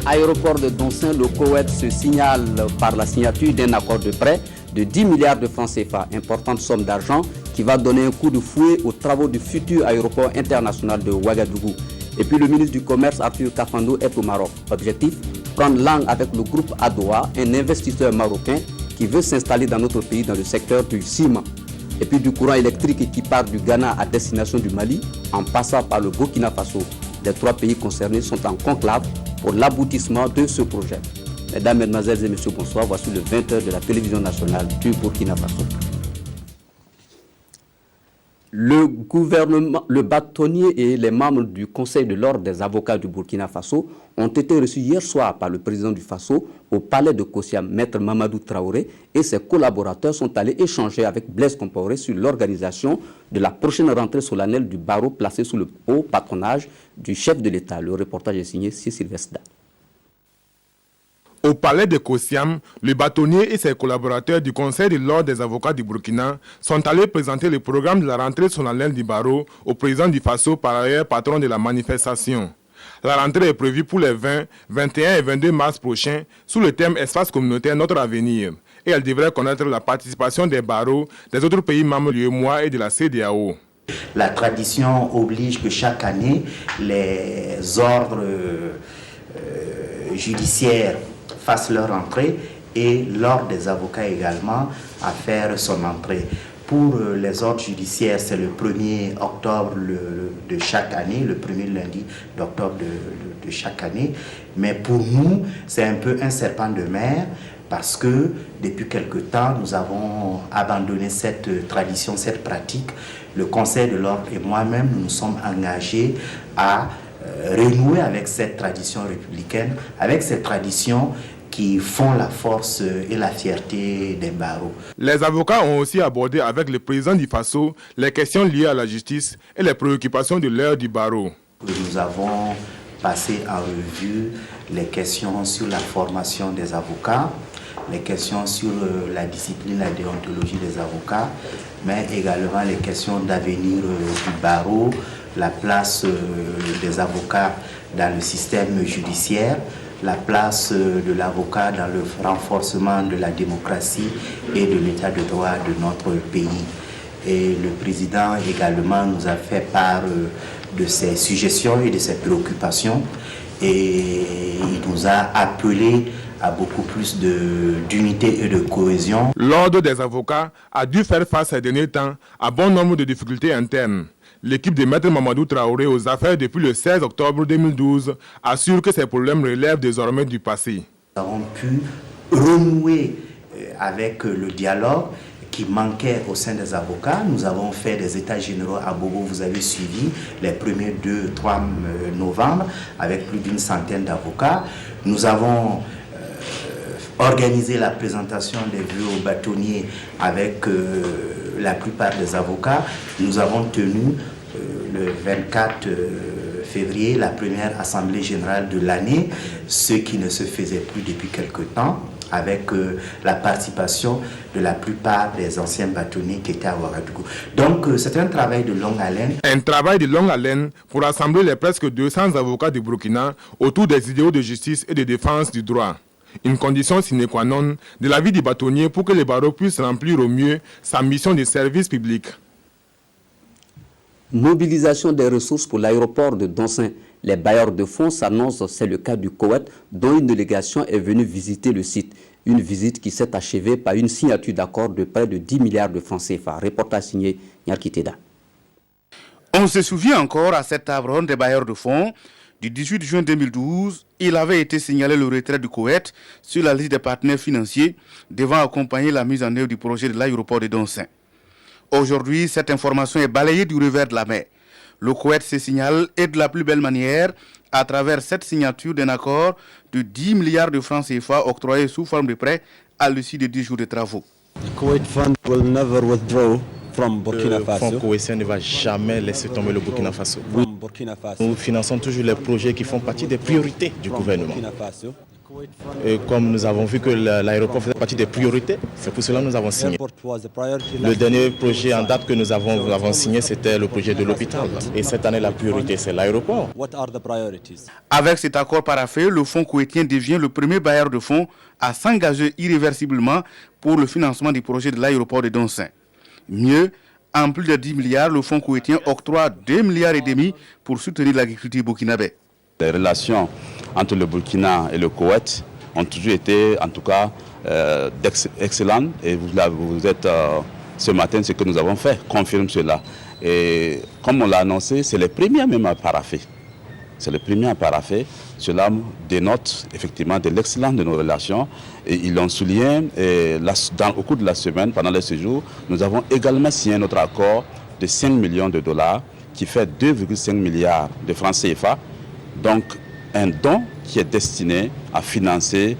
Aéroport de Donsin, le Koweït se signale par la signature d'un accord de prêt de 10 milliards de francs CFA, importante somme d'argent qui va donner un coup de fouet aux travaux du futur aéroport international de Ouagadougou. Et puis le ministre du Commerce, Arthur Kafando, est au Maroc. Objectif, prendre langue avec le groupe Adoua, un investisseur marocain qui veut s'installer dans notre pays dans le secteur du ciment. Et puis du courant électrique qui part du Ghana à destination du Mali, en passant par le Burkina Faso. Les 3 pays concernés sont en conclave pour l'aboutissement de ce projet. Mesdames, Mesdemoiselles et Messieurs, bonsoir. Voici le 20h de la télévision nationale du Burkina Faso. Le bâtonnier et les membres du Conseil de l'ordre des avocats du Burkina Faso ont été reçus hier soir par le président du Faso au palais de Kossiam. Maître Mamadou Traoré et ses collaborateurs sont allés échanger avec Blaise Compaoré sur l'organisation de la prochaine rentrée solennelle du barreau placé sous le haut patronage du chef de l'État. Le reportage est signé Sylvestre. Au palais de Kossiam, le bâtonnier et ses collaborateurs du Conseil de l'ordre des avocats du Burkina sont allés présenter le programme de la rentrée solennelle du barreau au président du Faso, par ailleurs patron de la manifestation. La rentrée est prévue pour les 20, 21 et 22 mars prochains sous le thème Espace communautaire Notre Avenir. Et elle devrait connaître la participation des barreaux des autres pays membres de l'UEMOA et de la CEDEAO. La tradition oblige que chaque année, les ordres judiciaires fassent leur entrée et l'ordre des avocats également à faire son entrée. Pour les ordres judiciaires, c'est le 1er octobre de chaque année, le premier lundi d'octobre de chaque année. Mais pour nous, c'est un peu un serpent de mer parce que depuis quelque temps, nous avons abandonné cette tradition, cette pratique. Le Conseil de l'ordre et moi-même, nous nous sommes engagés à renouer avec cette tradition républicaine, avec cette tradition qui font la force et la fierté des barreaux. Les avocats ont aussi abordé avec le président du Faso les questions liées à la justice et les préoccupations de l'heure du barreau. Nous avons passé en revue les questions sur la formation des avocats, les questions sur la discipline, la déontologie des avocats, mais également les questions d'avenir du barreau, la place des avocats dans le système judiciaire, la place de l'avocat dans le renforcement de la démocratie et de l'état de droit de notre pays. Et le président également nous a fait part de ses suggestions et de ses préoccupations et il nous a appelé à beaucoup plus d'unité et de cohésion. L'ordre des avocats a dû faire face ces derniers temps à bon nombre de difficultés internes. L'équipe de Maître Mamadou Traoré aux affaires depuis le 16 octobre 2012 assure que ces problèmes relèvent désormais du passé. Nous avons pu renouer avec le dialogue qui manquait au sein des avocats. Nous avons fait des états généraux à Bobo, vous avez suivi les premiers 2-3 novembre avec plus d'une centaine d'avocats. Nous avons organisé la présentation des vœux aux bâtonniers avec la plupart des avocats. Nous avons tenu le 24 février la première assemblée générale de l'année, ce qui ne se faisait plus depuis quelque temps, avec la participation de la plupart des anciens bâtonniers qui étaient à Ouagadougou. Donc c'est un travail de longue haleine. Un travail de longue haleine pour rassembler les presque 200 avocats du Burkina autour des idéaux de justice et de défense du droit. Une condition sine qua non de la vie du bâtonnier pour que le barreau puisse remplir au mieux sa mission de service public. Mobilisation des ressources pour l'aéroport de Donsin. Les bailleurs de fonds s'annoncent, c'est le cas du Koweït, dont une délégation est venue visiter le site. Une visite qui s'est achevée par une signature d'accord de près de 10 milliards de francs CFA. Reportage signé Nyarkiteda. On se souvient encore à cette table ronde des bailleurs de fonds. Du 18 juin 2012, il avait été signalé le retrait du Koweït sur la liste des partenaires financiers devant accompagner la mise en œuvre du projet de l'aéroport de Donsin. Aujourd'hui, cette information est balayée du revers de la main. Le Koweït se signale et de la plus belle manière à travers cette signature d'un accord de 10 milliards de francs CFA octroyés sous forme de prêt à l'issue de 10 jours de travaux. Le fonds koweïtien ne va jamais laisser tomber le Burkina Faso. Nous finançons toujours les projets qui font partie des priorités du gouvernement. Et comme nous avons vu que l'aéroport faisait partie des priorités, c'est pour cela que nous avons signé. Le dernier projet en date que nous avons signé, c'était le projet de l'hôpital. Et cette année, la priorité, c'est l'aéroport. Avec cet accord paraphé, le fonds koweïtien devient le premier bailleur de fonds à s'engager irréversiblement pour le financement du projet de l'aéroport de Doncin. Mieux, en plus de 10 milliards, le fonds koweïtien octroie 2,5 milliards pour soutenir l'agriculture burkinabé. Les relations entre le Burkina et le Koweït ont toujours été, en tout cas, excellentes. Et vous êtes, ce matin, ce que nous avons fait confirme cela. Et comme on l'a annoncé, c'est les premiers même à paraffer. C'est le premier à paraffer. Cela dénote effectivement de l'excellence de nos relations. Et ils l'ont souligné. Et au cours de la semaine, pendant le séjour, nous avons également signé notre accord de 5 millions de dollars qui fait 2,5 milliards de francs CFA. Donc un don qui est destiné à financer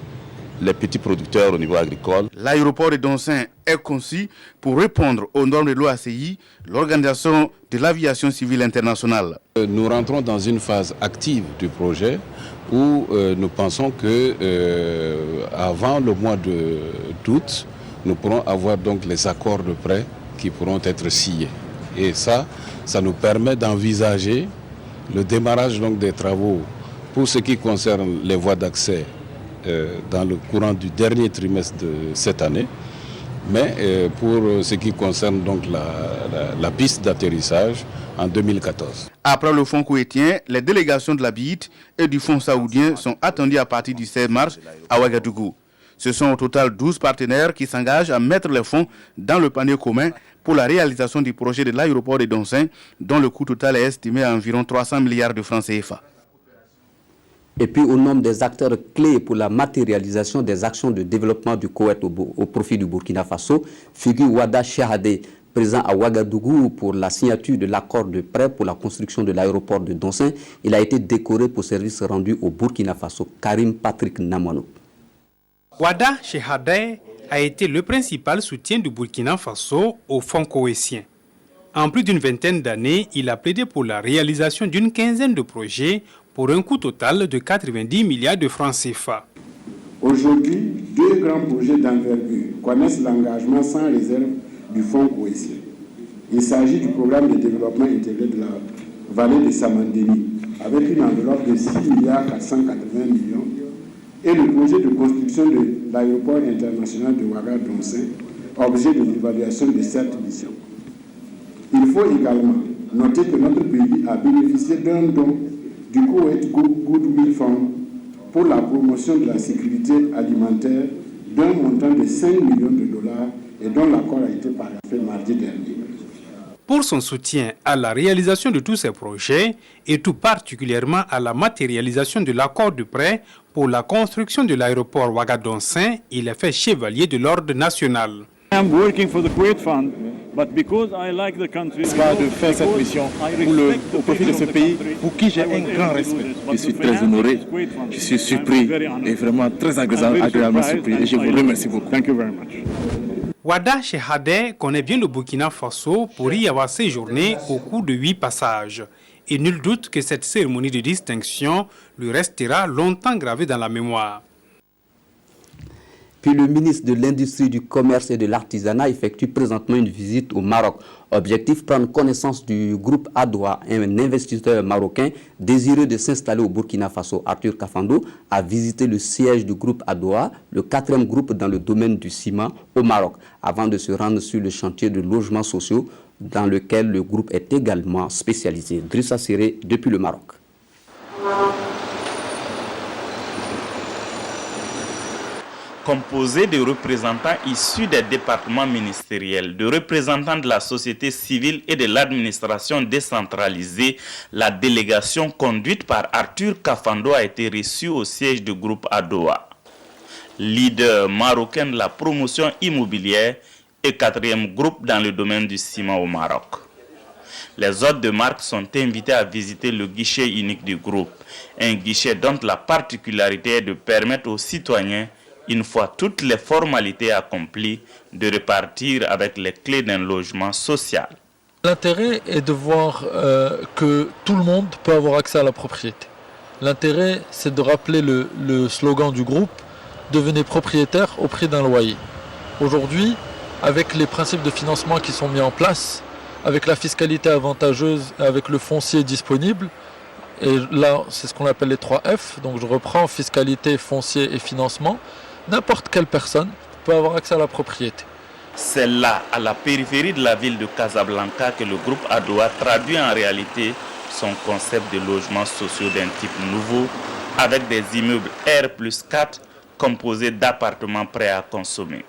les petits producteurs au niveau agricole. L'aéroport de Doncin est conçu pour répondre aux normes de l'OACI, l'Organisation de l'aviation civile internationale. Nous rentrons dans une phase active du projet où nous pensons que avant le mois d'août, nous pourrons avoir donc les accords de prêt qui pourront être signés. Et ça nous permet d'envisager le démarrage donc des travaux pour ce qui concerne les voies d'accès dans le courant du dernier trimestre de cette année, mais pour ce qui concerne donc la piste d'atterrissage en 2014. Après le fonds koweïtien, les délégations de la BIT et du fonds saoudien sont attendues à partir du 16 mars à Ouagadougou. Ce sont au total 12 partenaires qui s'engagent à mettre les fonds dans le panier commun pour la réalisation du projet de l'aéroport de Doncin, dont le coût total est estimé à environ 300 milliards de francs CFA. Et puis au nombre des acteurs clés pour la matérialisation des actions de développement du Koweït au profit du Burkina Faso, figure Wada Chehadeh, présent à Ouagadougou pour la signature de l'accord de prêt pour la construction de l'aéroport de Doncin. Il a été décoré pour service rendu au Burkina Faso. Karim Patrick Namano. Wada Chehadeh a été le principal soutien du Burkina Faso au fonds koweïtien. En plus d'une vingtaine d'années, il a plaidé pour la réalisation d'une quinzaine de projets pour un coût total de 90 milliards de francs CFA. Aujourd'hui, 2 grands projets d'envergure connaissent l'engagement sans réserve du fonds koweïtien. Il s'agit du programme de développement intégré de la vallée de Samandéni, avec une enveloppe de 6 milliards 480 millions, et le projet de construction de l'aéroport international de Ouagadougou, objet de l'évaluation de cette mission. Il faut également noter que notre pays a bénéficié d'un don du Koweït Goodwill Fund pour la promotion de la sécurité alimentaire d'un montant de 5 millions de dollars et dont l'accord a été paraphé mardi dernier. Pour son soutien à la réalisation de tous ces projets et tout particulièrement à la matérialisation de l'accord de prêt pour la construction de l'aéroport Ouagadougou, il est fait chevalier de l'ordre national. De faire cette mission au profit de ce pays pour qui j'ai un grand respect. Je suis très honoré, je suis surpris et vraiment très agréablement surpris et je vous remercie beaucoup. Wada Chehadeh connaît bien le Burkina Faso pour y avoir séjourné au cours de 8 passages. Et nul doute que cette cérémonie de distinction lui restera longtemps gravée dans la mémoire. Puis le ministre de l'Industrie, du Commerce et de l'Artisanat effectue présentement une visite au Maroc. Objectif, prendre connaissance du groupe Adoua, un investisseur marocain désireux de s'installer au Burkina Faso. Arthur Kafando a visité le siège du groupe Adoua, le 4e groupe dans le domaine du ciment au Maroc, avant de se rendre sur le chantier de logements sociaux dans lequel le groupe est également spécialisé. Drissa Siré depuis le Maroc. Composé de représentants issus des départements ministériels, de représentants de la société civile et de l'administration décentralisée, la délégation conduite par Arthur Kafando a été reçue au siège du groupe Adoua. Leader marocain de la promotion immobilière et 4e groupe dans le domaine du ciment au Maroc. Les hôtes de marque sont invités à visiter le guichet unique du groupe, un guichet dont la particularité est de permettre aux citoyens, une fois toutes les formalités accomplies, de repartir avec les clés d'un logement social. L'intérêt est de voir que tout le monde peut avoir accès à la propriété. L'intérêt, c'est de rappeler le slogan du groupe « Devenez propriétaire au prix d'un loyer ». Aujourd'hui, avec les principes de financement qui sont mis en place, avec la fiscalité avantageuse, avec le foncier disponible, et là, c'est ce qu'on appelle les 3 F, donc je reprends fiscalité, foncier et financement, n'importe quelle personne peut avoir accès à la propriété. C'est là, à la périphérie de la ville de Casablanca, que le groupe Adoua traduit en réalité son concept de logements sociaux d'un type nouveau, avec des immeubles R+4 composés d'appartements prêts à consommer.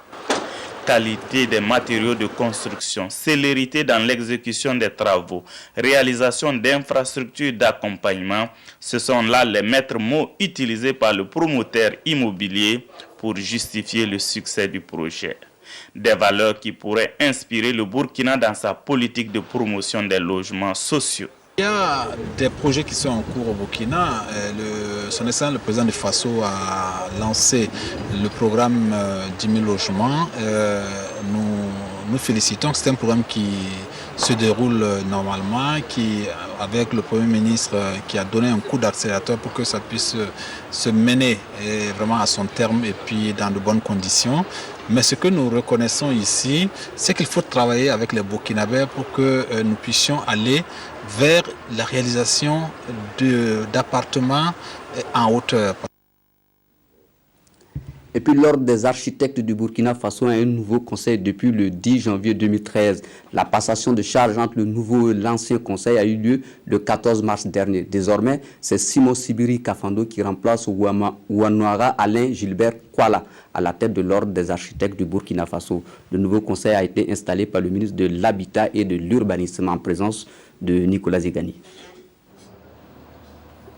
Qualité des matériaux de construction, célérité dans l'exécution des travaux, réalisation d'infrastructures d'accompagnement, ce sont là les maîtres mots utilisés par le promoteur immobilier pour justifier le succès du projet. Des valeurs qui pourraient inspirer le Burkina dans sa politique de promotion des logements sociaux. Il y a des projets qui sont en cours au Burkina. Son Excellence, le président de Faso, a lancé le programme 10 000 logements. Nous félicitons. C'est un programme qui se déroule normalement, qui, avec le Premier ministre, qui a donné un coup d'accélérateur pour que ça puisse se mener vraiment à son terme et puis dans de bonnes conditions. Mais ce que nous reconnaissons ici, c'est qu'il faut travailler avec les Burkinabés pour que nous puissions aller vers la réalisation d'appartements en hauteur. Et puis l'Ordre des architectes du Burkina Faso a un nouveau conseil depuis le 10 janvier 2013. La passation de charge entre le nouveau et l'ancien conseil a eu lieu le 14 mars dernier. Désormais, c'est Simon Sibiri Kafando qui remplace Ouanouara Alain Gilbert Kuala à la tête de l'Ordre des architectes du Burkina Faso. Le nouveau conseil a été installé par le ministre de l'Habitat et de l'Urbanisme en présence de Nicolas Zegani.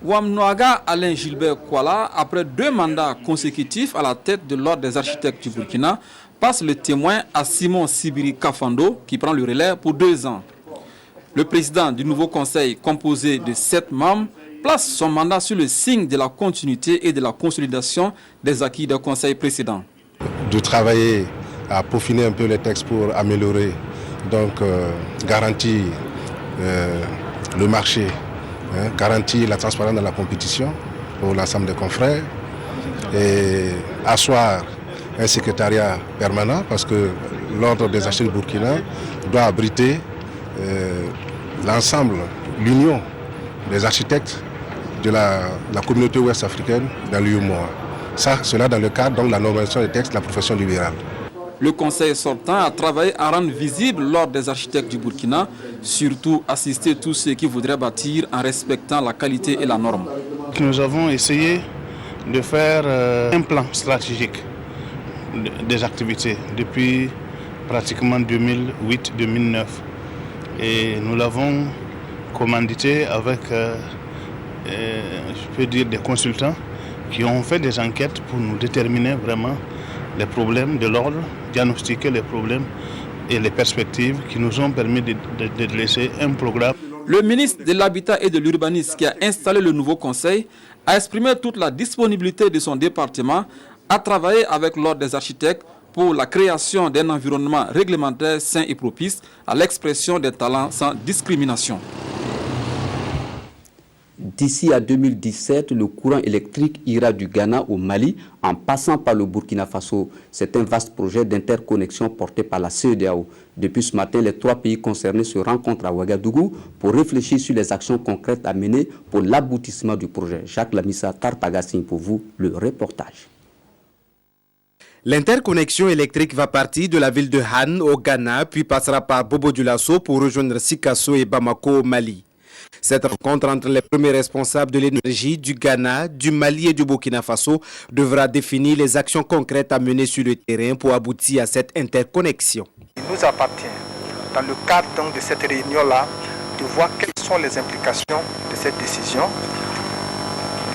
Ouamnoaga Alain Gilbert Kuala, après 2 mandats consécutifs à la tête de l'Ordre des architectes du Burkina, passe le témoin à Simon Sibiri Kafando qui prend le relais pour 2 ans. Le président du nouveau conseil, composé de 7 membres, place son mandat sur le signe de la continuité et de la consolidation des acquis d'un conseil précédent. De travailler à peaufiner un peu les textes pour améliorer, donc garantir le marché, garantir la transparence de la compétition pour l'ensemble des confrères et asseoir un secrétariat permanent parce que l'Ordre des architectes du Burkina doit abriter l'ensemble, l'union des architectes de la communauté ouest africaine dans l'UEMOA. Cela dans le cadre donc, de la normalisation des textes de la profession libérale. Le conseil sortant a travaillé à rendre visible l'Ordre des architectes du Burkina, surtout assister tous ceux qui voudraient bâtir en respectant la qualité et la norme. Nous avons essayé de faire un plan stratégique des activités depuis pratiquement 2008-2009. Et nous l'avons commandité avec, je peux dire, des consultants qui ont fait des enquêtes pour nous déterminer vraiment les problèmes de l'ordre, diagnostiquer les problèmes et les perspectives qui nous ont permis de laisser un programme. Le ministre de l'Habitat et de l'Urbanisme qui a installé le nouveau conseil a exprimé toute la disponibilité de son département à travailler avec l'Ordre des architectes pour la création d'un environnement réglementaire sain et propice à l'expression des talents sans discrimination. D'ici à 2017, le courant électrique ira du Ghana au Mali en passant par le Burkina Faso. C'est un vaste projet d'interconnexion porté par la CEDEAO. Depuis ce matin, les 3 pays concernés se rencontrent à Ouagadougou pour réfléchir sur les actions concrètes à mener pour l'aboutissement du projet. Jacques Lamissa Tartaga signe pour vous le reportage. L'interconnexion électrique va partir de la ville de Han au Ghana, puis passera par Bobo Dioulasso pour rejoindre Sikasso et Bamako au Mali. Cette rencontre entre les premiers responsables de l'énergie du Ghana, du Mali et du Burkina Faso devra définir les actions concrètes à mener sur le terrain pour aboutir à cette interconnexion. Il nous appartient, dans le cadre donc de cette réunion-là, de voir quelles sont les implications de cette décision.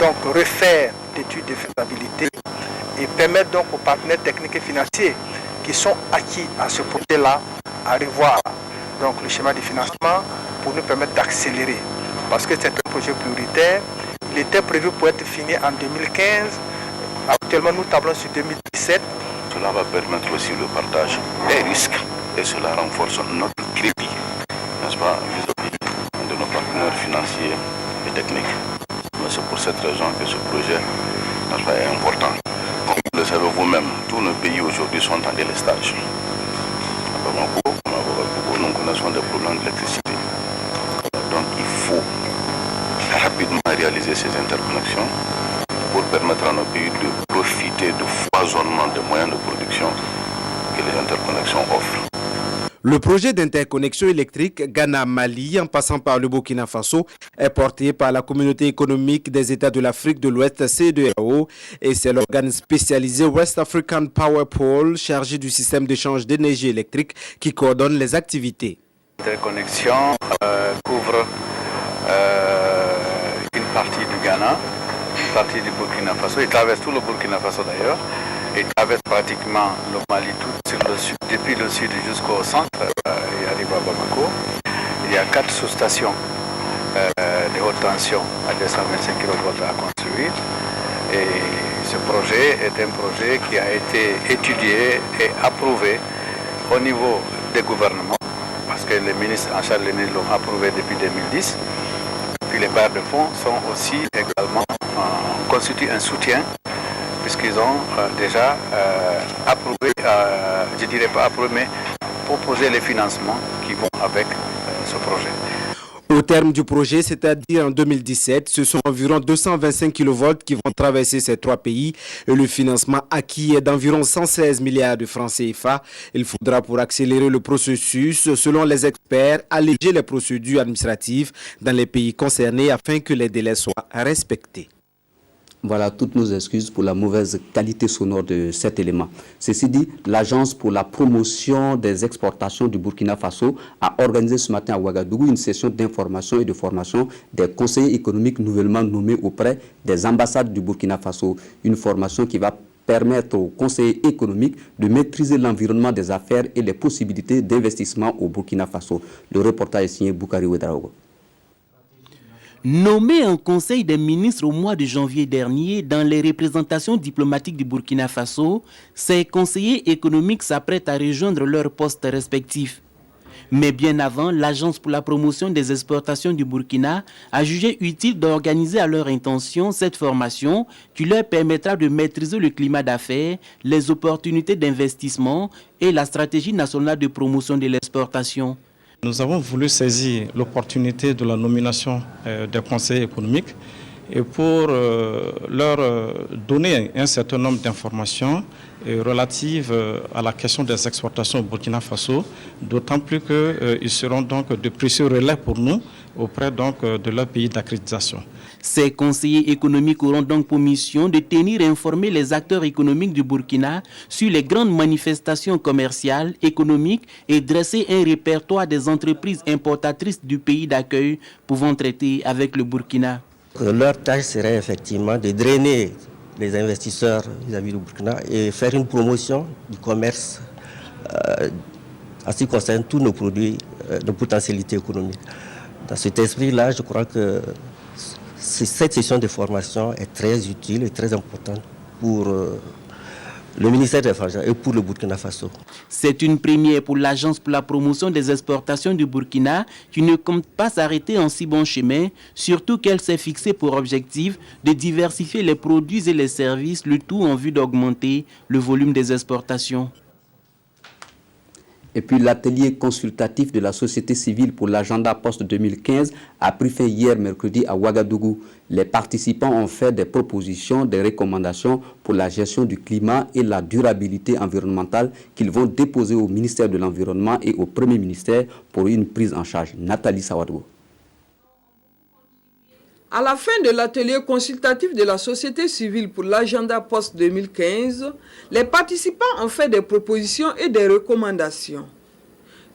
Donc refaire l'étude de faisabilité et permettre donc aux partenaires techniques et financiers qui sont acquis à ce projet-là à revoir donc le schéma de financement pour nous permettre d'accélérer. Parce que c'est un projet prioritaire. Il était prévu pour être fini en 2015. Actuellement, nous tablons sur 2017. Cela va permettre aussi le partage des risques et cela renforce notre crédit, n'est-ce pas, vis-à-vis de nos partenaires financiers et techniques. Mais c'est pour cette cette raison que ce projet est important. Comme vous le savez vous-même, tous nos pays aujourd'hui sont en délestage. À Bamako, nous connaissons des problèmes d'électricité. Donc il faut rapidement réaliser ces interconnexions pour permettre à nos pays de profiter du foisonnement des moyens de production que les interconnexions offrent. Le projet d'interconnexion électrique Ghana-Mali, en passant par le Burkina Faso, est porté par la communauté économique des États de l'Afrique de l'Ouest, CEDEAO, et c'est l'organe spécialisé West African Power Pool, chargé du système d'échange d'énergie électrique, qui coordonne les activités. L'interconnexion couvre une partie du Ghana, une partie du Burkina Faso, il traverse tout le Burkina Faso d'ailleurs. Il traverse pratiquement le Mali tout sur le sud, depuis le sud jusqu'au centre, il arrive à Bamako. Il y a 4 sous-stations de haute tension à 225 kV à construire. Et ce projet est un projet qui a été étudié et approuvé au niveau des gouvernements, parce que les ministres en charge de l'énergie l'ont approuvé depuis 2010. Puis les bailleurs de fonds sont aussi également constituent un soutien, puisqu'ils ont déjà approuvé, je dirais pas approuvé, mais proposé les financements qui vont avec ce projet. Au terme du projet, c'est-à-dire en 2017, ce sont environ 225 kV qui vont traverser ces 3 pays et le financement acquis est d'environ 116 milliards de francs CFA. Il faudra, pour accélérer le processus, selon les experts, alléger les procédures administratives dans les pays concernés afin que les délais soient respectés. Voilà toutes nos excuses pour la mauvaise qualité sonore de cet élément. Ceci dit, l'Agence pour la promotion des exportations du Burkina Faso a organisé ce matin à Ouagadougou une session d'information et de formation des conseillers économiques nouvellement nommés auprès des ambassades du Burkina Faso. Une formation qui va permettre aux conseillers économiques de maîtriser l'environnement des affaires et les possibilités d'investissement au Burkina Faso. Le reportage est signé Boukari Ouedraogo. Nommé en Conseil des ministres au mois de janvier dernier dans les représentations diplomatiques du Burkina Faso, ces conseillers économiques s'apprêtent à rejoindre leurs postes respectifs. Mais bien avant, l'Agence pour la promotion des exportations du Burkina a jugé utile d'organiser à leur intention cette formation qui leur permettra de maîtriser le climat d'affaires, les opportunités d'investissement et la stratégie nationale de promotion de l'exportation. Nous avons voulu saisir l'opportunité de la nomination des conseillers économiques et pour leur donner un certain nombre d'informations relatives à la question des exportations au Burkina Faso, d'autant plus qu'ils seront donc de précieux relais pour nous auprès donc de leur pays d'accréditation. Ces conseillers économiques auront donc pour mission de tenir informés les acteurs économiques du Burkina sur les grandes manifestations commerciales, économiques et dresser un répertoire des entreprises importatrices du pays d'accueil pouvant traiter avec le Burkina. Leur tâche serait effectivement de drainer les investisseurs vis-à-vis du Burkina et faire une promotion du commerce en ce qui concerne tous nos produits de potentialité économique. Dans cet esprit-là, je crois que cette session de formation est très utile et très importante pour le ministère des Affaires et pour le Burkina Faso. C'est une première pour l'Agence pour la promotion des exportations du Burkina qui ne compte pas s'arrêter en si bon chemin, surtout qu'elle s'est fixée pour objectif de diversifier les produits et les services, le tout en vue d'augmenter le volume des exportations. Et puis l'atelier consultatif de la société civile pour l'agenda post-2015 a pris fin hier mercredi à Ouagadougou. Les participants ont fait des propositions, des recommandations pour la gestion du climat et la durabilité environnementale qu'ils vont déposer au ministère de l'Environnement et au Premier ministère pour une prise en charge. Nathalie Sawadou. À la fin de l'atelier consultatif de la société civile pour l'agenda post-2015, les participants ont fait des propositions et des recommandations.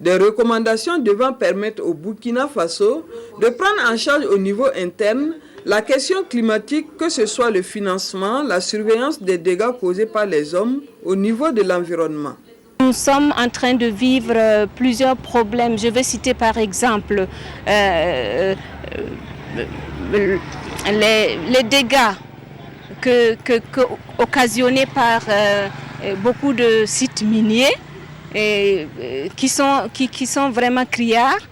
Des recommandations devant permettre au Burkina Faso de prendre en charge au niveau interne la question climatique, que ce soit le financement, la surveillance des dégâts causés par les hommes au niveau de l'environnement. Nous sommes en train de vivre plusieurs problèmes. Je vais citer par exemple les dégâts occasionnés par beaucoup de sites miniers qui sont vraiment criards.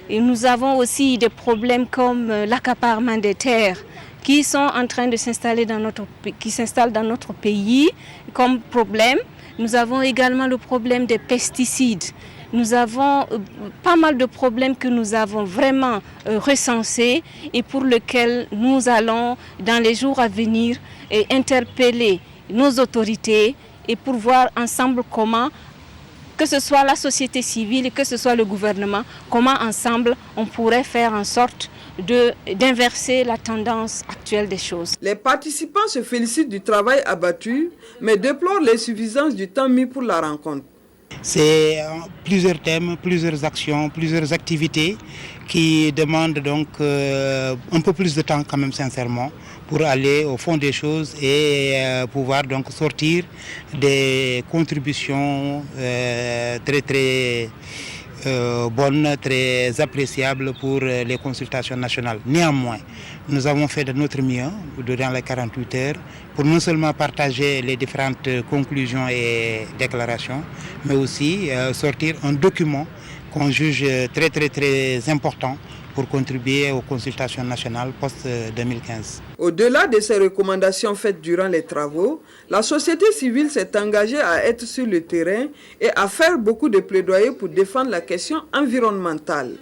Et nous avons aussi des problèmes comme l'accaparement des terres qui sont en train de s'installer dans notre pays comme problème. Nous avons également le problème des pesticides. Nous avons pas mal de problèmes que nous avons vraiment recensés et pour lesquels nous allons, dans les jours à venir, interpeller nos autorités et pour voir ensemble comment, que ce soit la société civile, que ce soit le gouvernement, comment ensemble on pourrait faire en sorte d'inverser la tendance actuelle des choses. Les participants se félicitent du travail abattu, mais déplorent l'insuffisance du temps mis pour la rencontre. C'est plusieurs thèmes, plusieurs actions, plusieurs activités qui demandent donc un peu plus de temps quand même sincèrement pour aller au fond des choses et pouvoir donc sortir des contributions très bonnes, très appréciables pour les consultations nationales. Néanmoins, nous avons fait de notre mieux durant les 48 heures pour non seulement partager les différentes conclusions et déclarations, mais aussi sortir un document qu'on juge très important pour contribuer aux consultations nationales post-2015. Au-delà de ces recommandations faites durant les travaux, la société civile s'est engagée à être sur le terrain et à faire beaucoup de plaidoyers pour défendre la question environnementale.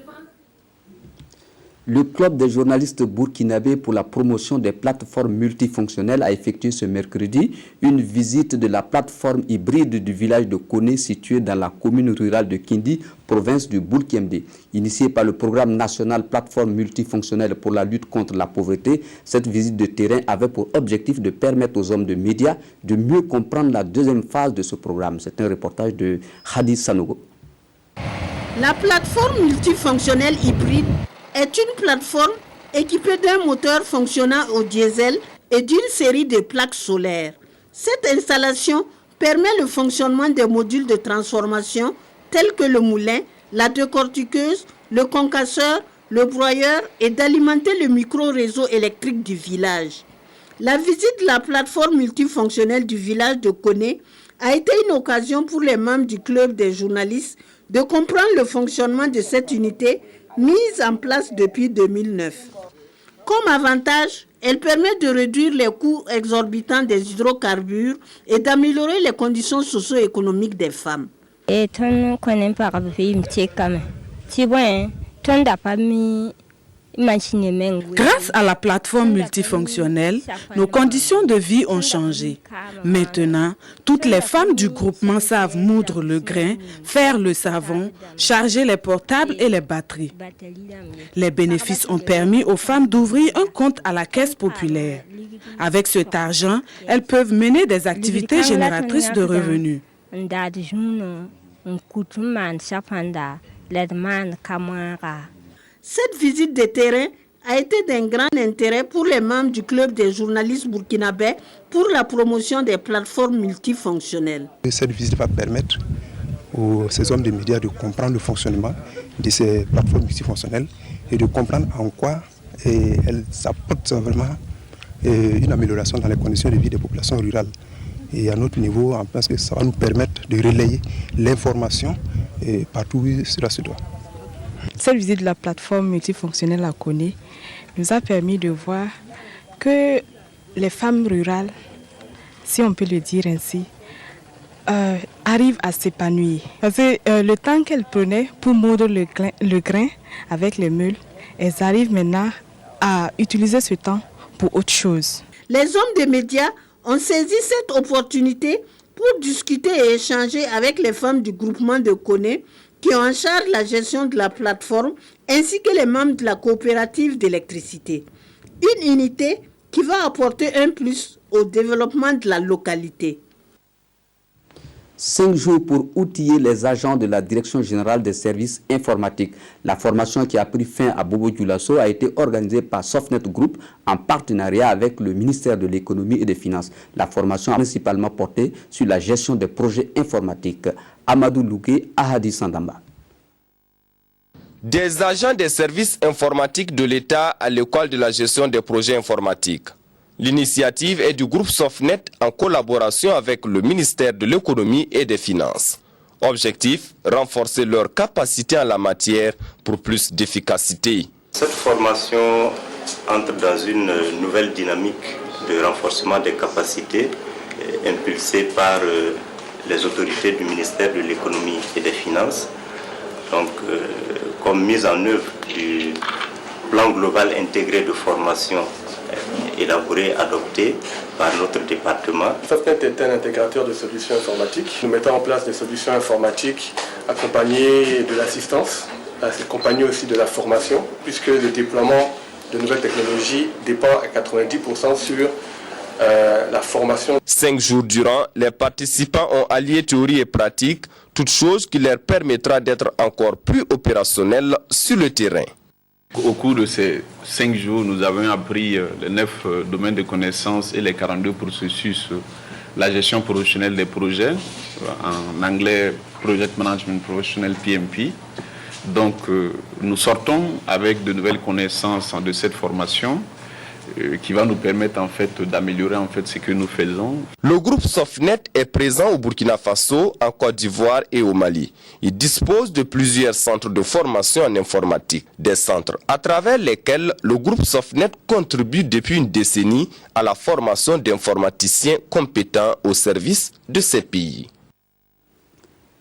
Le club des journalistes burkinabés pour la promotion des plateformes multifonctionnelles a effectué ce mercredi une visite de la plateforme hybride du village de Koné situé dans la commune rurale de Kindi, province du Boulkembe. Initiée par le programme national plateforme multifonctionnelle pour la lutte contre la pauvreté, cette visite de terrain avait pour objectif de permettre aux hommes de médias de mieux comprendre la deuxième phase de ce programme. C'est un reportage de Khadi Sanogo. La plateforme multifonctionnelle hybride est une plateforme équipée d'un moteur fonctionnant au diesel et d'une série de plaques solaires. Cette installation permet le fonctionnement des modules de transformation tels que le moulin, la décortiqueuse, le concasseur, le broyeur et d'alimenter le micro-réseau électrique du village. La visite de la plateforme multifonctionnelle du village de Koné a été une occasion pour les membres du club des journalistes de comprendre le fonctionnement de cette unité mise en place depuis 2009. Comme avantage, elle permet de réduire les coûts exorbitants des hydrocarbures et d'améliorer les conditions socio-économiques des femmes. Grâce à la plateforme multifonctionnelle, nos conditions de vie ont changé. Maintenant, toutes les femmes du groupement savent moudre le grain, faire le savon, charger les portables et les batteries. Les bénéfices ont permis aux femmes d'ouvrir un compte à la caisse populaire. Avec cet argent, elles peuvent mener des activités génératrices de revenus. Cette visite de terrain a été d'un grand intérêt pour les membres du club des journalistes burkinabés pour la promotion des plateformes multifonctionnelles. Cette visite va permettre aux ces hommes de médias de comprendre le fonctionnement de ces plateformes multifonctionnelles et de comprendre en quoi elles apportent vraiment une amélioration dans les conditions de vie des populations rurales. Et à notre niveau, on pense que ça va nous permettre de relayer l'information partout où cela se doit. Cette visite de la plateforme multifonctionnelle à Koné nous a permis de voir que les femmes rurales, si on peut le dire ainsi, arrivent à s'épanouir. Parce que le temps qu'elles prenaient pour moudre le grain avec les meules, elles arrivent maintenant à utiliser ce temps pour autre chose. Les hommes des médias ont saisi cette opportunité pour discuter et échanger avec les femmes du groupement de Koné qui ont en charge la gestion de la plateforme ainsi que les membres de la coopérative d'électricité. Une unité qui va apporter un plus au développement de la localité. 5 jours pour outiller les agents de la Direction générale des services informatiques. La formation qui a pris fin à Bobo Dioulasso a été organisée par Softnet Group en partenariat avec le ministère de l'économie et des finances. La formation a principalement porté sur la gestion des projets informatiques. Amadou Louké, Ahadi Sandamba. Des agents des services informatiques de l'État à l'école de la gestion des projets informatiques. L'initiative est du groupe Softnet en collaboration avec le ministère de l'économie et des finances. Objectif, renforcer leur capacité en la matière pour plus d'efficacité. Cette formation entre dans une nouvelle dynamique de renforcement des capacités impulsée par les autorités du ministère de l'économie et des finances. Donc, comme mise en œuvre du plan global intégré de formation élaboré, adopté par notre département. Sofnet est un intégrateur de solutions informatiques. Nous mettons en place des solutions informatiques accompagnées de l'assistance, accompagnées aussi de la formation, puisque le déploiement de nouvelles technologies dépend à 90% sur la formation. 5 jours durant, les participants ont allié théorie et pratique, toute chose qui leur permettra d'être encore plus opérationnels sur le terrain. Au cours de ces 5 jours, nous avons appris les 9 domaines de connaissances et les 42 processus, la gestion professionnelle des projets, en anglais Project Management Professional PMP. Donc nous sortons avec de nouvelles connaissances de cette formation qui va nous permettre en fait d'améliorer en fait ce que nous faisons. Le groupe Sofnet est présent au Burkina Faso, en Côte d'Ivoire et au Mali. Il dispose de plusieurs centres de formation en informatique, des centres à travers lesquels le groupe Sofnet contribue depuis une décennie à la formation d'informaticiens compétents au service de ces pays.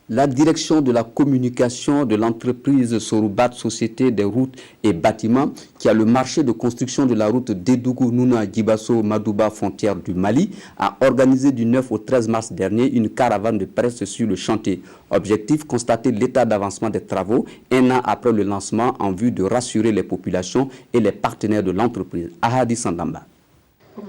La direction de la communication de l'entreprise Soroubat, Société des routes et bâtiments, qui a le marché de construction de la route Dédougou-Nouna-Djibasso-Madouba, frontière du Mali, a organisé du 9 au 13 mars dernier une caravane de presse sur le chantier. Objectif, constater l'état d'avancement des travaux un an après le lancement en vue de rassurer les populations et les partenaires de l'entreprise. Ahadi Sandamba.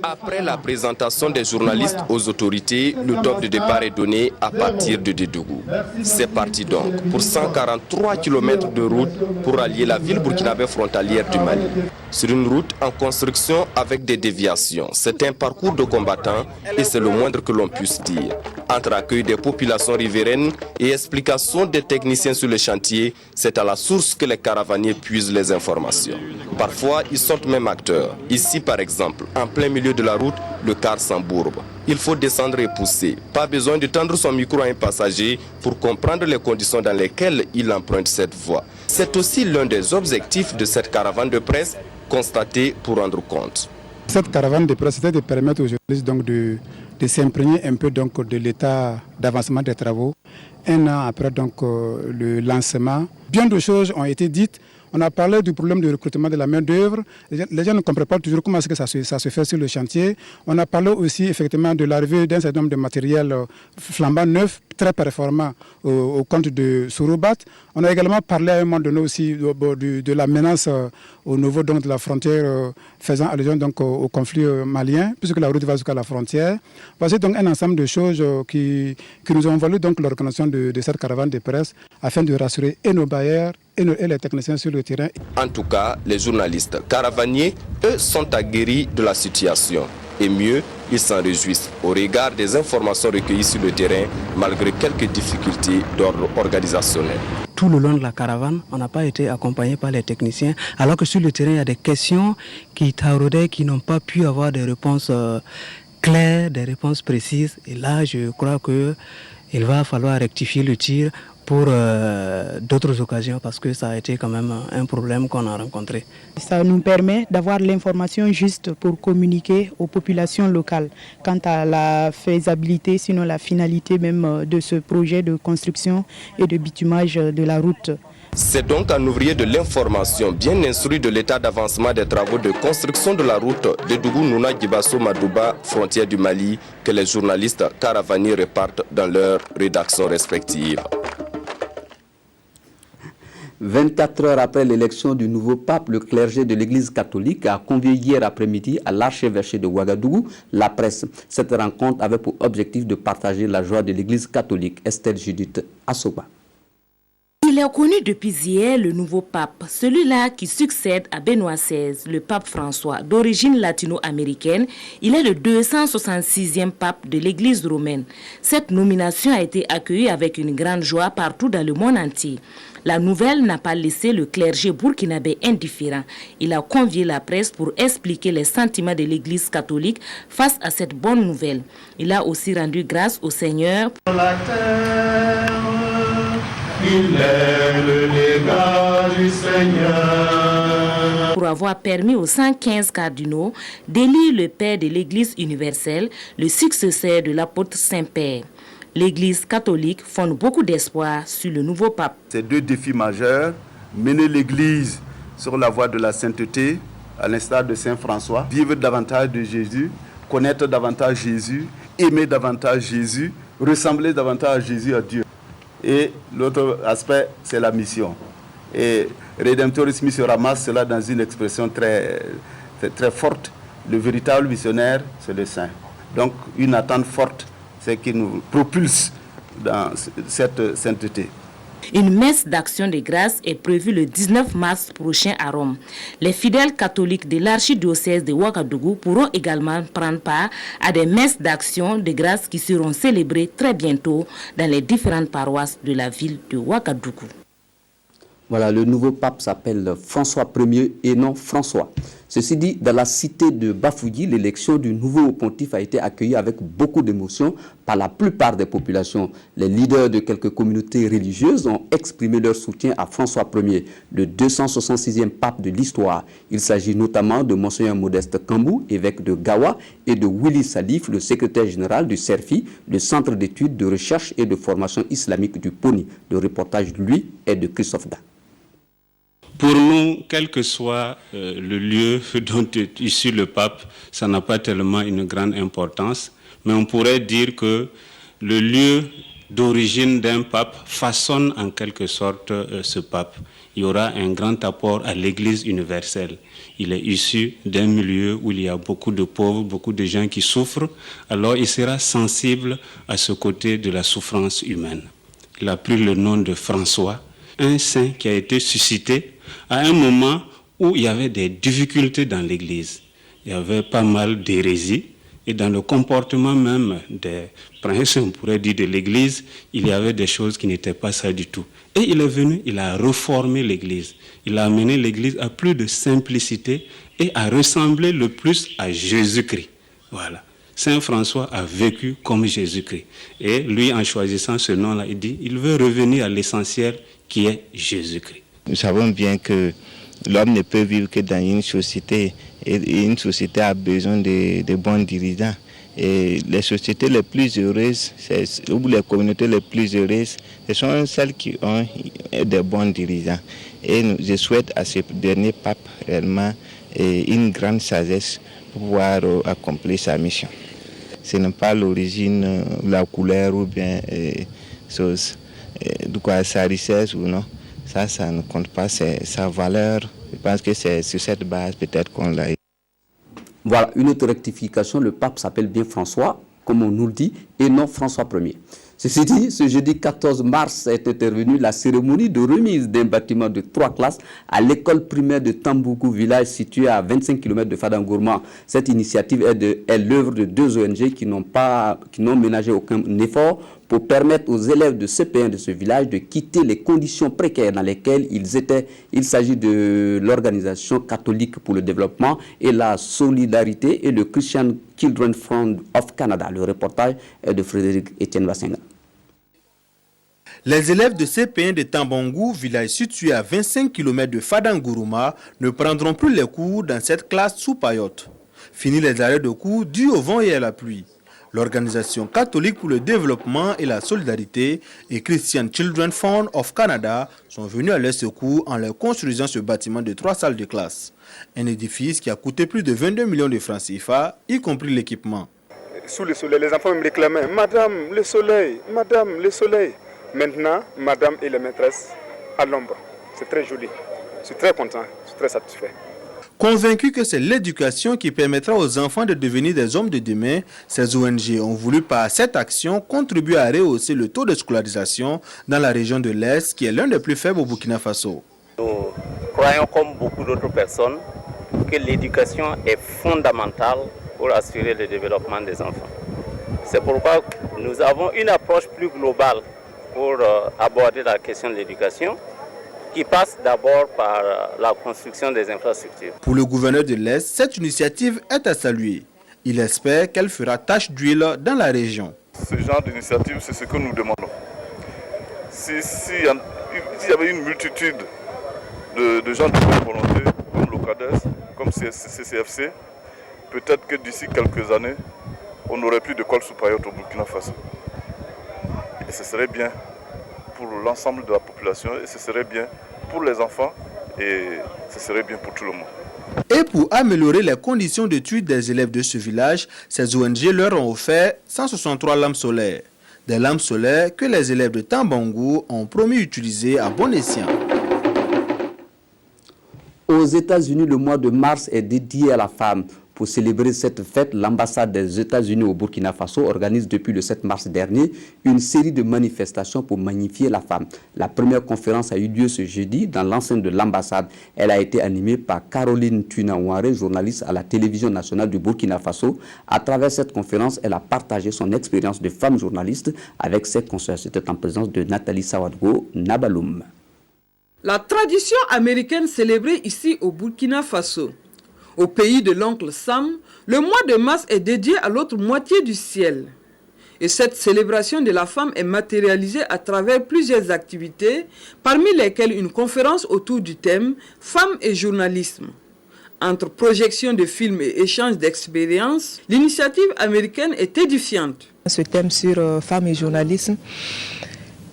Après la présentation des journalistes aux autorités, le top de départ est donné à partir de Dédougou. C'est parti donc pour 143 km de route pour allier la ville burkinabé frontalière du Mali. Sur une route en construction avec des déviations, c'est un parcours de combattants et c'est le moindre que l'on puisse dire. Entre accueil des populations riveraines et explication des techniciens sur le chantier, c'est à la source que les caravaniers puisent les informations. Parfois, ils sortent même acteurs. Ici, par exemple, en plein milieu de la route, le car s'embourbe. Il faut descendre et pousser. Pas besoin de tendre son micro à un passager pour comprendre les conditions dans lesquelles il emprunte cette voie. C'est aussi l'un des objectifs de cette caravane de presse, constater pour rendre compte. Cette caravane de presse, c'était de permettre aux journalistes donc de s'imprégner un peu donc de l'état d'avancement des travaux. Un an après donc le lancement, bien de choses ont été dites. On a parlé du problème de recrutement de la main-d'œuvre. Les gens ne comprennent pas toujours comment ça se fait sur le chantier. On a parlé aussi effectivement de l'arrivée d'un certain nombre de matériels flambant neufs, très performants au compte de Soroubat. On a également parlé à un moment donné aussi de la menace au niveau donc, de la frontière faisant allusion donc, au conflit malien, puisque la route va jusqu'à la frontière. Voici donc un ensemble de choses qui nous ont valu donc l'organisation de cette caravane de presse afin de rassurer et nos bailleurs et les techniciens sur le terrain. En tout cas, les journalistes caravaniers, eux, sont aguerris de la situation. Et mieux, ils s'en réjouissent au regard des informations recueillies sur le terrain, malgré quelques difficultés d'ordre organisationnel. Tout le long de la caravane, on n'a pas été accompagné par les techniciens, alors que sur le terrain, il y a des questions qui taraudaient, qui n'ont pas pu avoir des réponses claires, des réponses précises. Et là, je crois qu'il va falloir rectifier le tir pour d'autres occasions, parce que ça a été quand même un problème qu'on a rencontré. Ça nous permet d'avoir l'information juste pour communiquer aux populations locales quant à la faisabilité, sinon la finalité même de ce projet de construction et de bitumage de la route. C'est donc un ouvrier de l'information bien instruit de l'état d'avancement des travaux de construction de la route de Dédougou-Nouna-Djibasso-Madouba, frontière du Mali, que les journalistes caravaniers repartent dans leurs rédactions respectives. 24 heures après l'élection du nouveau pape, le clergé de l'Église catholique a convié hier après-midi à l'archevêché de Ouagadougou la presse. Cette rencontre avait pour objectif de partager la joie de l'Église catholique. Estelle Judith Assoba. Il est connu depuis hier le nouveau pape, celui-là qui succède à Benoît XVI, le pape François, d'origine latino-américaine. Il est le 266e pape de l'Église romaine. Cette nomination a été accueillie avec une grande joie partout dans le monde entier. La nouvelle n'a pas laissé le clergé burkinabé indifférent. Il a convié la presse pour expliquer les sentiments de l'Église catholique face à cette bonne nouvelle. Il a aussi rendu grâce au Seigneur. Il est le légat du Seigneur. Pour pour avoir permis aux 115 cardinaux d'élire le père de l'Église universelle, le successeur de l'apôtre Saint-Père. L'Église catholique fonde beaucoup d'espoir sur le nouveau pape. Ces deux défis majeurs, mener l'Église sur la voie de la sainteté, à l'instar de Saint François, vivre davantage de Jésus, connaître davantage Jésus, aimer davantage Jésus, ressembler davantage à Jésus, à Dieu. Et l'autre aspect, c'est la mission. Et Redemptoris Missionamus, cela dans une expression très forte. Le véritable missionnaire, c'est le saint. Donc une attente forte, c'est qui nous propulse dans cette sainteté. Une messe d'action de grâce est prévue le 19 mars prochain à Rome. Les fidèles catholiques de l'archidiocèse de Ouagadougou pourront également prendre part à des messes d'action de grâce qui seront célébrées très bientôt dans les différentes paroisses de la ville de Ouagadougou. Voilà, le nouveau pape s'appelle François Ier et non François. Ceci dit, dans la cité de Bafouilly, l'élection du nouveau pontife a été accueillie avec beaucoup d'émotion par la plupart des populations. Les leaders de quelques communautés religieuses ont exprimé leur soutien à François Ier, le 266e pape de l'histoire. Il s'agit notamment de Monseigneur Modeste Kambou, évêque de Gawa, et de Willy Salif, le secrétaire général du CERFI, le Centre d'études, de recherche et de formation islamique du PONI. Le reportage, lui, est de Christophe Da. Pour nous, quel que soit le lieu dont est issu le pape, ça n'a pas tellement une grande importance, mais on pourrait dire que le lieu d'origine d'un pape façonne en quelque sorte ce pape. Il y aura un grand apport à l'Église universelle. Il est issu d'un milieu où il y a beaucoup de pauvres, beaucoup de gens qui souffrent, alors il sera sensible à ce côté de la souffrance humaine. Il a pris le nom de François, un saint qui a été suscité à un moment où il y avait des difficultés dans l'Église. Il y avait pas mal d'hérésies et dans le comportement même des princes, on pourrait dire, de l'Église, il y avait des choses qui n'étaient pas ça du tout. Et il est venu, il a reformé l'Église. Il a amené l'Église à plus de simplicité et à ressembler le plus à Jésus-Christ. Voilà. Saint François a vécu comme Jésus-Christ. Et lui, en choisissant ce nom-là, il dit, il veut revenir à l'essentiel qui est Jésus-Christ. Nous savons bien que l'homme ne peut vivre que dans une société et une société a besoin de bons dirigeants. Et les sociétés les plus heureuses, ou les communautés les plus heureuses, ce sont celles qui ont des bons dirigeants. Et je souhaite à ce dernier pape réellement une grande sagesse pour pouvoir accomplir sa mission. Ce n'est pas l'origine, la couleur ou bien sa richesse ou non. Ça ne compte pas, c'est sa valeur. Je pense que c'est sur cette base peut-être qu'on l'a. Voilà, une autre rectification, le pape s'appelle bien François, comme on nous le dit, et non François Ier. Ceci dit, ce jeudi 14 mars est intervenue la cérémonie de remise d'un bâtiment de 3 classes à l'école primaire de Tambougou, village situé à 25 km de Fadangourma. Cette initiative est l'œuvre de 2 ONG qui n'ont ménagé aucun effort pour permettre aux élèves de CP1 de ce village de quitter les conditions précaires dans lesquelles ils étaient. Il s'agit de l'Organisation catholique pour le développement et la solidarité et le Christian Children Fund of Canada. Le reportage est de Frédéric Etienne Bassenga. Les élèves de CP1 de Tambangou, village situé à 25 km de Fadangourma, ne prendront plus les cours dans cette classe sous paillote. Fini les arrêts de cours dus au vent et à la pluie. L'Organisation catholique pour le développement et la solidarité et Christian Children Fund of Canada sont venus à leur secours en leur construisant ce bâtiment de 3 salles de classe. Un édifice qui a coûté plus de 22 millions de francs CFA, y compris l'équipement. Sous le soleil, les enfants me réclamaient « Madame, le soleil, Madame, le soleil ». Maintenant, Madame et les maîtresses à l'ombre. C'est très joli. Je suis très content, je suis très satisfait. Convaincus que c'est l'éducation qui permettra aux enfants de devenir des hommes de demain, ces ONG ont voulu par cette action contribuer à rehausser le taux de scolarisation dans la région de l'Est, qui est l'un des plus faibles au Burkina Faso. Nous croyons, comme beaucoup d'autres personnes, que l'éducation est fondamentale pour assurer le développement des enfants. C'est pourquoi nous avons une approche plus globale pour aborder la question de l'éducation, qui passe d'abord par la construction des infrastructures. Pour le gouverneur de l'Est, cette initiative est à saluer. Il espère qu'elle fera tache d'huile dans la région. Ce genre d'initiative, c'est ce que nous demandons. S'il y avait une multitude de gens de bonne volonté, comme le CADES, comme CCFC, peut-être que d'ici quelques années, on n'aurait plus d'école sous paillotte au Burkina Faso. Et ce serait bien pour l'ensemble de la population, et ce serait bien pour les enfants, et ce serait bien pour tout le monde. Et pour améliorer les conditions d'études des élèves de ce village, ces ONG leur ont offert 163 lampes solaires. Des lampes solaires que les élèves de Tambangou ont promis utiliser à bon escient. Aux États-Unis, le mois de mars est dédié à la femme. Pour célébrer cette fête, l'ambassade des États-Unis au Burkina Faso organise depuis le 7 mars dernier une série de manifestations pour magnifier la femme. La première conférence a eu lieu ce jeudi dans l'enceinte de l'ambassade. Elle a été animée par Caroline Tuna-Ouare, journaliste à la télévision nationale du Burkina Faso. À travers cette conférence, elle a partagé son expérience de femme journaliste avec ses consoeurs. C'était en présence de Nathalie Sawadgo Nabaloum. La tradition américaine célébrée ici au Burkina Faso. Au pays de l'oncle Sam, le mois de mars est dédié à l'autre moitié du ciel. Et cette célébration de la femme est matérialisée à travers plusieurs activités, parmi lesquelles une conférence autour du thème « Femmes et journalisme ». Entre projection de films et échange d'expériences, l'initiative américaine est édifiante. Ce thème sur femmes et journalisme,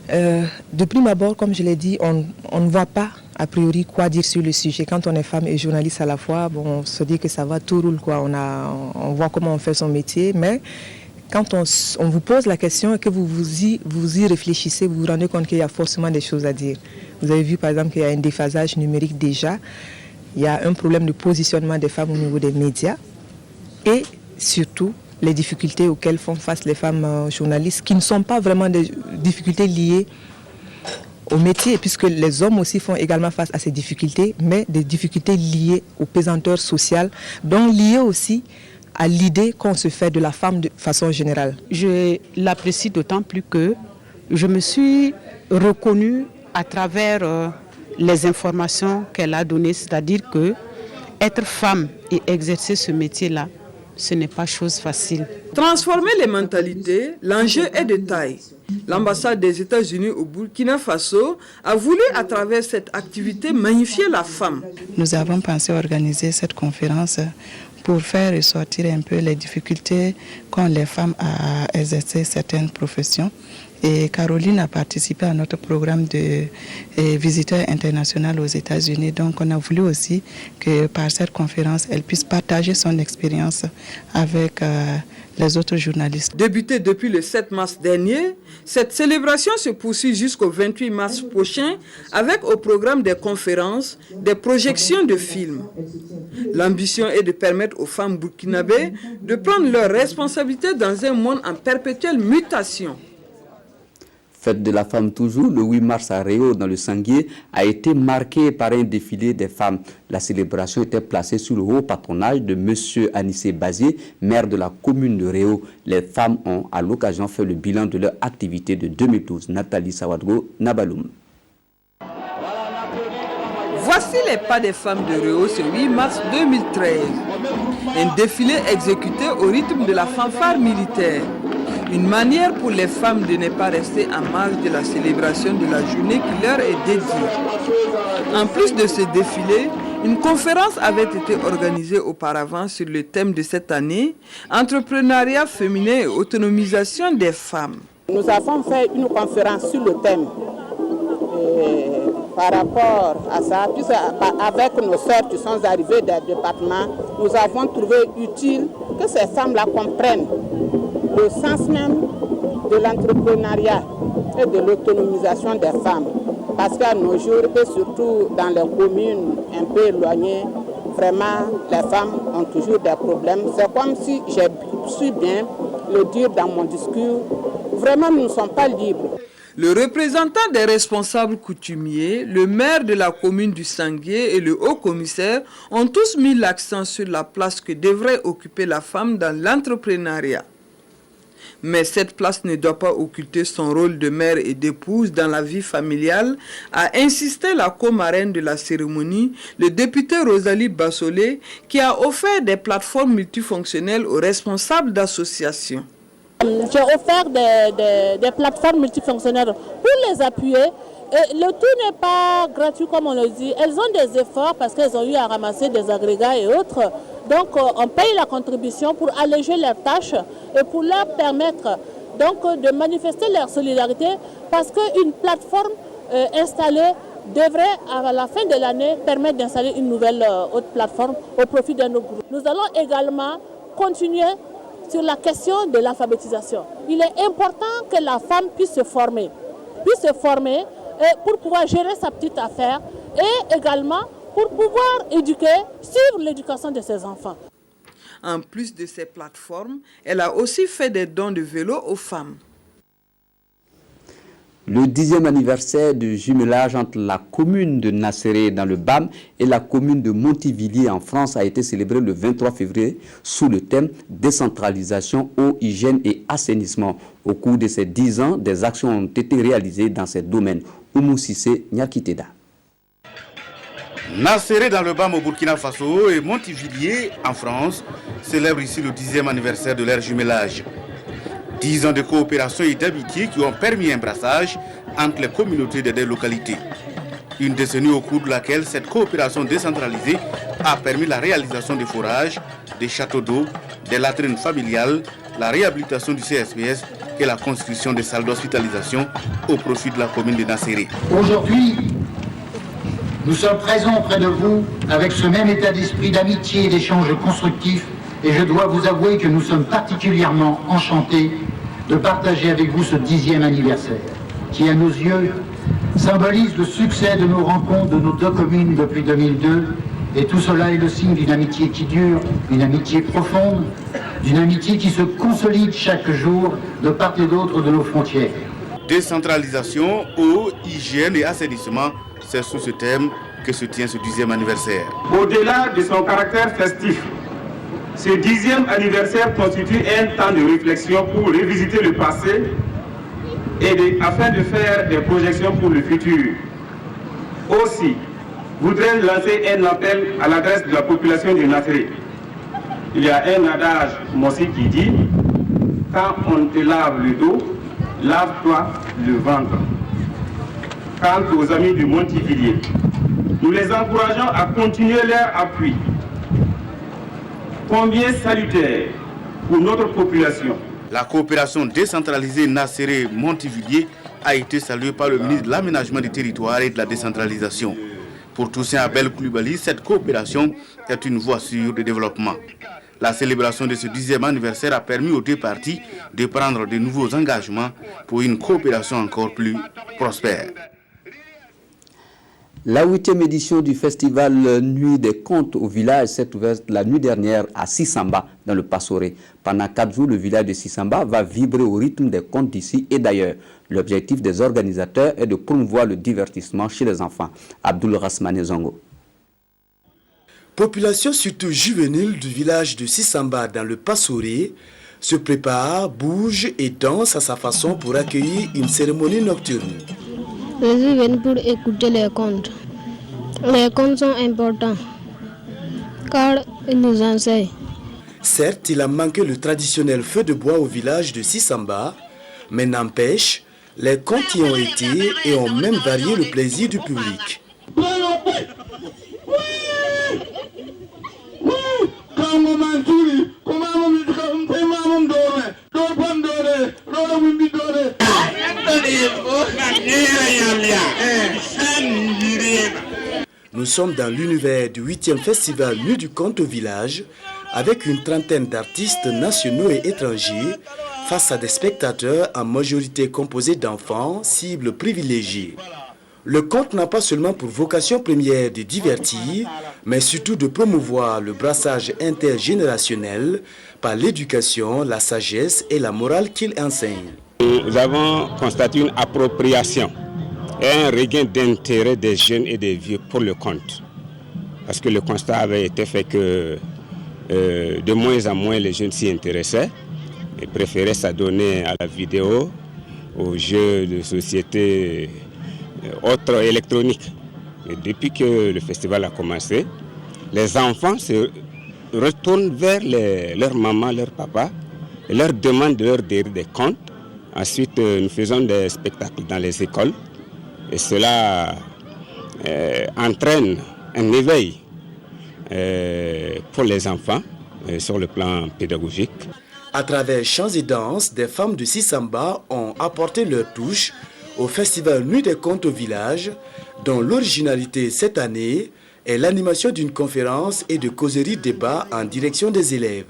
de prime abord, comme je l'ai dit, on ne voit pas a priori quoi dire sur le sujet. Quand on est femme et journaliste à la fois, bon, on se dit que ça va, tout roule, quoi. On voit comment on fait son métier, mais quand on vous pose la question et que vous y réfléchissez, vous vous rendez compte qu'il y a forcément des choses à dire. Vous avez vu par exemple qu'il y a un déphasage numérique déjà, il y a un problème de positionnement des femmes au niveau des médias et surtout les difficultés auxquelles font face les femmes journalistes, qui ne sont pas vraiment des difficultés liées au métier, puisque les hommes aussi font également face à ces difficultés, mais des difficultés liées aux pesanteurs sociales, donc liées aussi à l'idée qu'on se fait de la femme de façon générale. Je l'apprécie d'autant plus que je me suis reconnue à travers les informations qu'elle a données, c'est-à-dire que être femme et exercer ce métier-là, ce n'est pas chose facile. Transformer les mentalités, l'enjeu est de taille. L'ambassade des États-Unis au Burkina Faso a voulu à travers cette activité magnifier la femme. Nous avons pensé organiser cette conférence pour faire ressortir un peu les difficultés qu'ont les femmes à exercer certaines professions. Et Caroline a participé à notre programme de visiteurs internationaux aux États-Unis. Donc on a voulu aussi que par cette conférence, elle puisse partager son expérience avec les autres journalistes. Débutée depuis le 7 mars dernier, cette célébration se poursuit jusqu'au 28 mars prochain avec au programme des conférences, des projections de films. L'ambition est de permettre aux femmes burkinabées de prendre leurs responsabilités dans un monde en perpétuelle mutation. Fête de la femme toujours, le 8 mars à Réau, dans le Sanguier, a été marqué par un défilé des femmes. La célébration était placée sous le haut patronage de M. Anissé Bazier, maire de la commune de Réau. Les femmes ont à l'occasion fait le bilan de leur activité de 2012. Nathalie Sawadgo Nabaloum. Voici les pas des femmes de Réau ce 8 mars 2013. Un défilé exécuté au rythme de la fanfare militaire. Une manière pour les femmes de ne pas rester en marge de la célébration de la journée qui leur est dédiée. En plus de ce défilé, une conférence avait été organisée auparavant sur le thème de cette année, entrepreneuriat féminin et autonomisation des femmes. Nous avons fait une conférence sur le thème. Par rapport à ça, puisque avec nos sœurs qui sont arrivées des départements, nous avons trouvé utile que ces femmes-là comprennent le sens même de l'entrepreneuriat et de l'autonomisation des femmes. Parce qu'à nos jours, et surtout dans les communes un peu éloignées, vraiment, les femmes ont toujours des problèmes. C'est comme si j'ai su bien le dire dans mon discours, vraiment, nous ne sommes pas libres. Le représentant des responsables coutumiers, le maire de la commune du Sanguier et le haut-commissaire ont tous mis l'accent sur la place que devrait occuper la femme dans l'entrepreneuriat. Mais cette place ne doit pas occulter son rôle de mère et d'épouse dans la vie familiale, a insisté la co-marraine de la cérémonie, le député Rosalie Bassolé, qui a offert des plateformes multifonctionnelles aux responsables d'associations. J'ai offert des plateformes multifonctionnelles pour les appuyer Et le tout n'est pas gratuit comme on le dit. Elles ont des efforts parce qu'elles ont eu à ramasser des agrégats et autres. Donc on paye la contribution pour alléger leurs tâches et pour leur permettre donc de manifester leur solidarité parce qu'une plateforme installée devrait à la fin de l'année permettre d'installer une nouvelle haute plateforme au profit de nos groupes. Nous allons également continuer sur la question de l'alphabétisation. Il est important que la femme puisse se former pour pouvoir gérer sa petite affaire et également pour pouvoir éduquer sur l'éducation de ses enfants. En plus de ces plateformes, elle a aussi fait des dons de vélos aux femmes. Le 10e anniversaire du jumelage entre la commune de Nasseré dans le BAM et la commune de Montivilliers en France a été célébré le 23 février sous le thème décentralisation, eau, hygiène et assainissement. Au cours de ces 10 ans, des actions ont été réalisées dans ces domaines. Oumou Sissé Nyakiteda. Nasseré dans le BAM au Burkina Faso et Montivilliers en France célèbrent ici le 10e anniversaire de leur jumelage. 10 ans de coopération et d'amitié qui ont permis un brassage entre les communautés des deux localités. Une décennie au cours de laquelle cette coopération décentralisée a permis la réalisation des forages, des châteaux d'eau, des latrines familiales, la réhabilitation du CSPS et la construction des salles d'hospitalisation au profit de la commune de Nasseré. Aujourd'hui, nous sommes présents auprès de vous avec ce même état d'esprit d'amitié et d'échange constructif et je dois vous avouer que nous sommes particulièrement enchantés de partager avec vous ce 10e anniversaire qui, à nos yeux, symbolise le succès de nos rencontres de nos deux communes depuis 2002 et tout cela est le signe d'une amitié qui dure, une amitié profonde, d'une amitié qui se consolide chaque jour de part et d'autre de nos frontières. Décentralisation, eau, hygiène et assainissement, c'est sous ce thème que se tient ce 10e anniversaire. Au-delà de son caractère festif, ce 10e anniversaire constitue un temps de réflexion pour revisiter le passé et afin de faire des projections pour le futur. Aussi, je voudrais lancer un appel à l'adresse de la population de Nasseré. Il y a un adage mossi qui dit « Quand on te lave le dos, lave-toi le ventre ». Quant aux amis du Montivilliers, nous les encourageons à continuer leur appui. Combien salutaire pour notre population. La coopération décentralisée Nasseré-Montivilliers a été saluée par le ministre de l'Aménagement du Territoire et de la Décentralisation. Pour Toussaint Abel Koulibaly, cette coopération est une voie sûre de développement. La célébration de ce 10e anniversaire a permis aux deux parties de prendre de nouveaux engagements pour une coopération encore plus prospère. La 8e édition du festival Nuit des Contes au village s'est ouverte la nuit dernière à Sisamba, dans le Passoré. Pendant 4 jours, le village de Sisamba va vibrer au rythme des contes d'ici et d'ailleurs. L'objectif des organisateurs est de promouvoir le divertissement chez les enfants. Abdoul Rasmane Zongo. Population surtout juvénile du village de Sisamba dans le Passoré se prépare, bouge et danse à sa façon pour accueillir une cérémonie nocturne. Je suis venu pour écouter les contes. Les contes sont importants car ils nous enseignent. Certes, il a manqué le traditionnel feu de bois au village de Sisamba, mais n'empêche, les contes y ont été et ont même varié le plaisir du public. Nous sommes dans l'univers du 8e festival Nuit du Conte au village avec une trentaine d'artistes nationaux et étrangers face à des spectateurs en majorité composés d'enfants, cibles privilégiées. Le conte n'a pas seulement pour vocation première de divertir, mais surtout de promouvoir le brassage intergénérationnel par l'éducation, la sagesse et la morale qu'il enseigne. Nous avons constaté une appropriation et un regain d'intérêt des jeunes et des vieux pour le conte. Parce que le constat avait été fait que de moins en moins les jeunes s'y intéressaient et préféraient s'adonner à la vidéo, aux jeux de société autres électroniques. Et depuis que le festival a commencé, les enfants se retournent vers leur maman, leur papa, et leur demandent de leur dire des contes. Ensuite, nous faisons des spectacles dans les écoles. Et cela entraîne un éveil pour les enfants sur le plan pédagogique. À travers chants et danses, des femmes de Sisamba ont apporté leur touche au festival Nuit des Contes au village, dont l'originalité cette année est l'animation d'une conférence et de causeries débat en direction des élèves.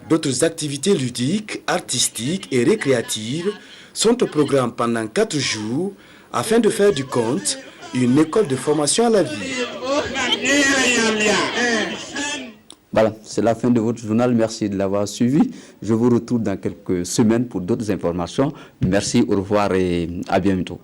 D'autres activités ludiques, artistiques et récréatives sont au programme pendant 4 jours afin de faire du conte une école de formation à la vie. Voilà, c'est la fin de votre journal. Merci de l'avoir suivi. Je vous retrouve dans quelques semaines pour d'autres informations. Merci, au revoir et à bientôt.